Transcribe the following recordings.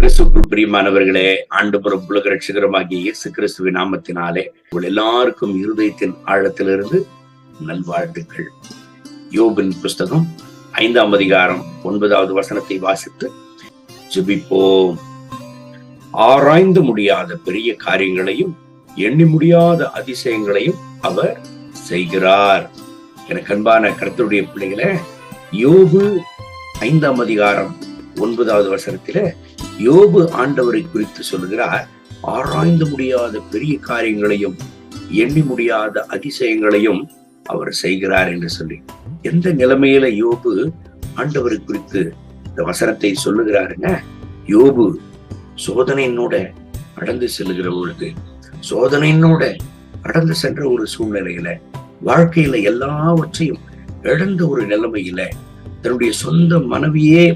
கிறிஸ்துக்குள் பிரியமானவர்களே, ஆண்டவரும் உலக ரட்சகருமாகிய இயேசு கிறிஸ்துவின் நாமத்தினாலே உங்கள் எல்லாருக்கும் இருதயத்தின் ஆழத்திலிருந்து நல்வாழ்த்துக்கள். யோபின் புஸ்தகம் 5ஆம் அதிகாரம் 9வது வசனத்தை வாசித்து ஜெபிப்போம். ஆராய்ந்து முடியாத பெரிய காரியங்களையும் எண்ணி முடியாத அதிசயங்களையும் அவர் செய்கிறார். எனக்கு அன்பான கர்த்தருடைய பிள்ளைகளே, யோபு 5ஆம் அதிகாரம் 9வது வசனத்தில யோபு ஆண்டவரை குறித்து சொல்லுகிறார். ஆராய்ந்து முடியாத பெரிய காரியங்களையும் எண்ணி முடியாத அதிசயங்களையும் அவர் செய்கிறார் என்று சொல்லி, எந்த நிலைமையில யோபு ஆண்டவரை குறித்து இந்த வசனத்தை சொல்லுகிறாருங்க? யோபு சோதனையினோட கடந்து செல்லுகிற பொழுது, சோதனையினோட கடந்து சென்ற ஒரு சூழ்நிலையில, வாழ்க்கையில எல்லாவற்றையும் இழந்த ஒரு நிலைமையில, தன்னுடைய சொந்த மனைவியே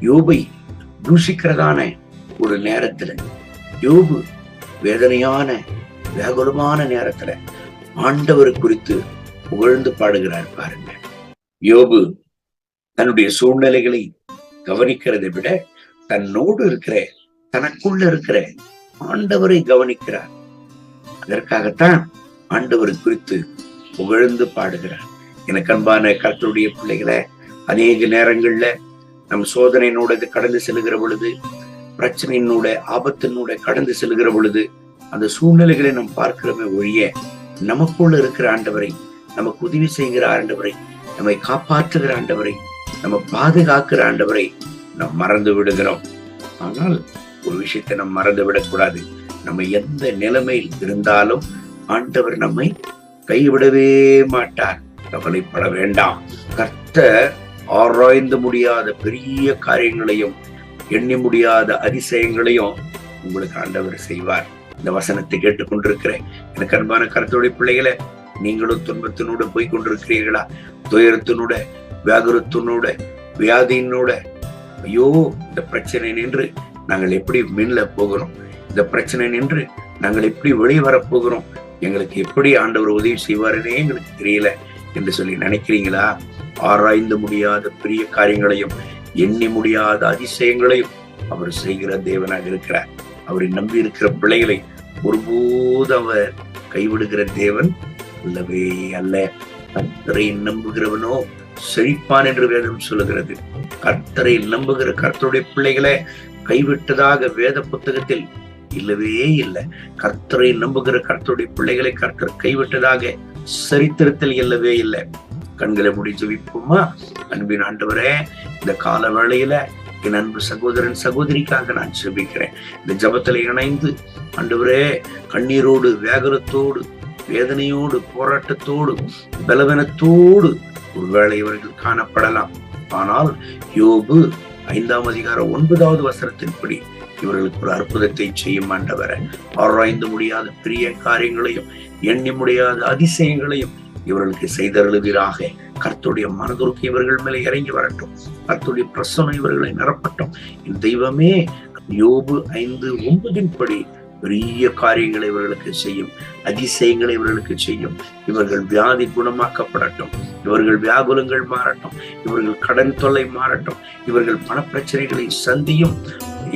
யோபை தூஷிக்கிறதான ஒரு நேரத்துல, யோபு வேதனையான வேகுலமான நேரத்துல ஆண்டவர் குறித்து புகழ்ந்து பாடுகிறார். பாருங்க, யோபு தன்னுடைய சூழ்நிலைகளை கவனிக்கிறதை விட தன்னோடு இருக்கிற, தனக்குள்ள இருக்கிற ஆண்டவரை கவனிக்கிறார். அதற்காகத்தான் ஆண்டவர் குறித்து புகழ்ந்து பாடுகிறார். எனக்கு அன்பான கர்த்தருடைய பிள்ளைகளை, அநேக நேரங்கள்ல நம் சோதனையினோட கடந்து செல்லுகிற பொழுது, பிரச்சனையினோட ஆபத்தினோட கடந்து செல்லுகிற பொழுது, அந்த சூழ்நிலைகளை நாம் பார்க்கிறோமே ஒழிய, நமக்குள்ள இருக்கிற ஆண்டவரை, நமக்கு உதவி செய்கிற ஆண்டவரை, நம்மை காப்பாற்றுகிற ஆண்டவரை, நம்ம பாதுகாக்கிற ஆண்டவரை நாம் மறந்து விடுகிறோம். ஆனால் ஒரு விஷயத்தை நாம் மறந்து விடக்கூடாது. நம்ம எந்த நிலைமையில் இருந்தாலும் ஆண்டவர் நம்மை கைவிடவே மாட்டார். கவலைப்பட வேண்டாம். கர்த்தர் ஆராய்ந்து முடியாத பெரிய காரியங்களையும் எண்ணி முடியாத அதிசயங்களையும் உங்களுக்கு ஆண்டவர் செய்வார். இந்த வசனத்தை கேட்டுக்கொண்டிருக்கிற எனக்கு அன்பான கர்த்தருடைய பிள்ளைகளை, நீங்களும் துன்பத்தினோட போய் கொண்டிருக்கிறீர்களா? துயரத்தினோட, வியாகுரத்தினோட, வியாதியினோட, ஐயோ இந்த பிரச்சனை நின்று நாங்கள் எப்படி மீன்ல போகிறோம், இந்த பிரச்சனை நின்று நாங்கள் எப்படி வெளியே வரப்போகிறோம், எங்களுக்கு எப்படி ஆண்டவர் உதவி செய்வாருன்னே எங்களுக்கு தெரியல என்று சொல்லி நினைக்கிறீங்களா? ஆராய்ந்து முடியாத பெரிய காரியங்களையும் எண்ணி முடியாத அதிசயங்களையும் அவர் செய்கிற தேவனாக இருக்கிறார். அவரை நம்பி இருக்கிற பிள்ளைகளை ஒருபோதும் அவர் கைவிடுகிற தேவன் அல்லவே அல்ல. கர்த்தரை நம்புகிறவனோ செழிப்பான் என்று வேதம் சொல்லுகிறது. கர்த்தரை நம்புகிற கர்த்தருடைய பிள்ளைகளை கைவிட்டதாக வேத புத்தகத்தில் இல்லவே இல்லை. கர்த்தரை நம்புகிற கர்த்தருடைய பிள்ளைகளை கர்த்தர் கைவிட்டதாக சரித்திரத்தில் இல்லவே இல்லை. கண்களை மூடி ஜெபிப்போமா? அன்பின் ஆண்டவரே, இந்த கால வேளையில என் அன்பு சகோதரன் சகோதரிக்காக நான் ஜெபிக்கிறேன். இந்த ஜெபத்துல இணைந்து ஆண்டவரே, கண்ணீரோடு, வேகரத்தோடு, வேதனையோடு, போராட்டத்தோடு, பலவீனத்தோடு ஒருவேளை இவர்கள் காணப்படலாம். ஆனால் யோபு 5ஆம் அதிகாரம் 9வது வசனத்தின்படி இவர்களுக்கு ஒரு அற்புதத்தை செய்யும் ஆண்டவரே. ஆராய்ந்து முடியாத பெரிய காரியங்களையும் எண்ணி முடியாத அதிசயங்களையும் இவர்களுக்கு செய்தருளுவீராக. கர்த்தருடைய மனதுருக்கு இவர்கள் மேலே இறங்கி வரட்டும். கர்த்தருடைய பிரசன்னம் இவர்களை நிரப்பட்டும். என் தெய்வமே, யோபு 5:9 படி பெரிய காரியங்களை இவர்களுக்கு செய்யும், அதிசயங்களை இவர்களுக்கு செய்யும். இவர்கள் வியாதி குணமாக்கப்படட்டும், இவர்கள் வியாகுலங்கள் மாறட்டும், இவர்கள் கடன் தொல்லை மாறட்டும், இவர்கள் பணப்பிரச்சனைகளை சந்தியும்,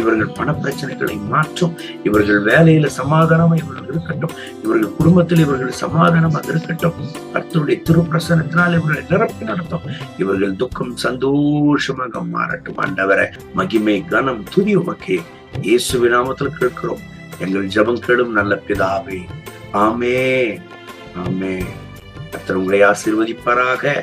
இவர்கள் பணப்பிரச்சனைகளை மாற்றும், இவர்கள் வேலையில சமாதானமா இவர்கள் இருக்கட்டும், இவர்கள் குடும்பத்தில் இவர்கள் சமாதானமாக இருக்கட்டும். கர்த்தருடைய திருப்பிரசனத்தினால் இவர்களை நிரப்பி நடத்தும். இவர்கள் துக்கம் சந்தோஷமாக மாறட்டும். ஆண்டவரே, மகிமை கனம் துதி உமக்கே இயேசுவின் நாமத்தில் கேட்கிறோம். எங்கள் ஜெபம் கேளும் நல்ல பிதாவே. ஆமென், ஆமென். கர்த்தர் உங்களை ஆசீர்வதிப்பாராக.